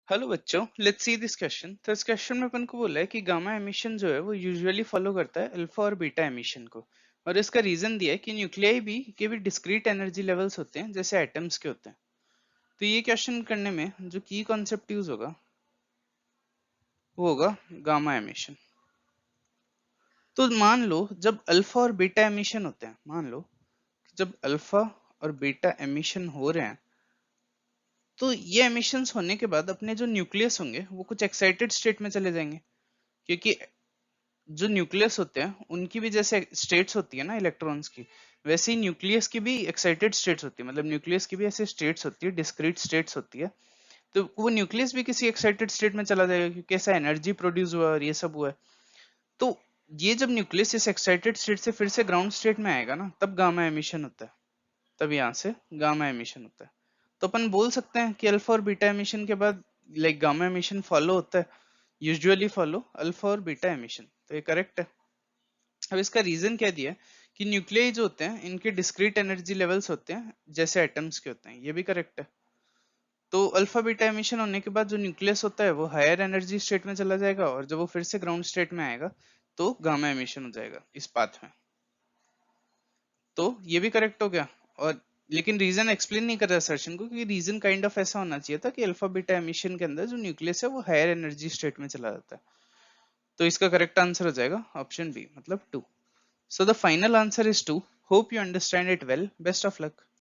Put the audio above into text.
Hello बच्चों, let's see this question. तो इस क्वेश्चन में अपन को बोला है कि गामा एमिशन जो है वो यूजुअली फॉलो करता है अल्फा और बीटा एमिशन को। और इसका रीजन दिया है कि न्यूक्लियाई भी के भी डिस्क्रीट एनर्जी लेवल्स होते हैं जैसे एटम्स के होते हैं। तो ये क्वेश्चन करने में जो की कॉन्सेप्ट यूज होगा वो होगा गामा एमिशन। तो मान लो जब अल्फा और बीटा एमिशन होते हैं, मान लो जब अल्फा और बीटा एमिशन हो रहे हैं, तो ये एमिशंस होने के बाद अपने जो न्यूक्लियस होंगे वो कुछ एक्साइटेड स्टेट में चले जाएंगे। क्योंकि जो न्यूक्लियस होते हैं उनकी भी जैसे स्टेट्स होती है ना इलेक्ट्रॉन्स की, वैसे ही न्यूक्लियस की भी एक्साइटेड स्टेट्स होती है। मतलब न्यूक्लियस की भी ऐसे स्टेट्स होती है, डिस्क्रीट स्टेट्स होती है। तो वो न्यूक्लियस भी किसी एक्साइटेड स्टेट में चला जाएगा क्योंकि ऐसा एनर्जी प्रोड्यूस हुआ और ये सब हुआ है। तो ये जब न्यूक्लियस इस एक्साइटेड स्टेट से फिर से ग्राउंड स्टेट में आएगा ना, तब गामा एमिशन होता है। तब यहाँ से गामा एमिशन होता है। तो अपन बोल सकते हैं कि अल्फा और बीटा एमिशन के बाद लाइक गामा एमिशन फॉलो होता है, यूजुअली फॉलो अल्फा और बीटा एमिशन। तो ये करेक्ट है। अब इसका रीजन क्या दिया है कि न्यूक्लियाई जो होते हैं इनके डिस्क्रीट एनर्जी लेवल्स होते हैं जैसे एटम्स के होते हैं। ये भी करेक्ट है। तो अल्फा बीटा एमिशन होने के बाद जो न्यूक्लियस होता है वो हायर एनर्जी स्टेट में चला जाएगा, और जब वो फिर से ग्राउंड स्टेट में आएगा तो गामा एमिशन हो जाएगा इस पाथ में। तो ये भी करेक्ट हो गया। और लेकिन रीजन एक्सप्लेन नहीं कर रहा सर्शन को, क्योंकि रीजन काइंड ऑफ ऐसा होना चाहिए था कि अल्फा बीटा एमिशन के अंदर जो न्यूक्लियस है वो हायर एनर्जी स्टेट में चला जाता है। तो इसका करेक्ट आंसर हो जाएगा ऑप्शन बी, मतलब 2। So the final answer is 2. Hope you understand it well. Best of luck.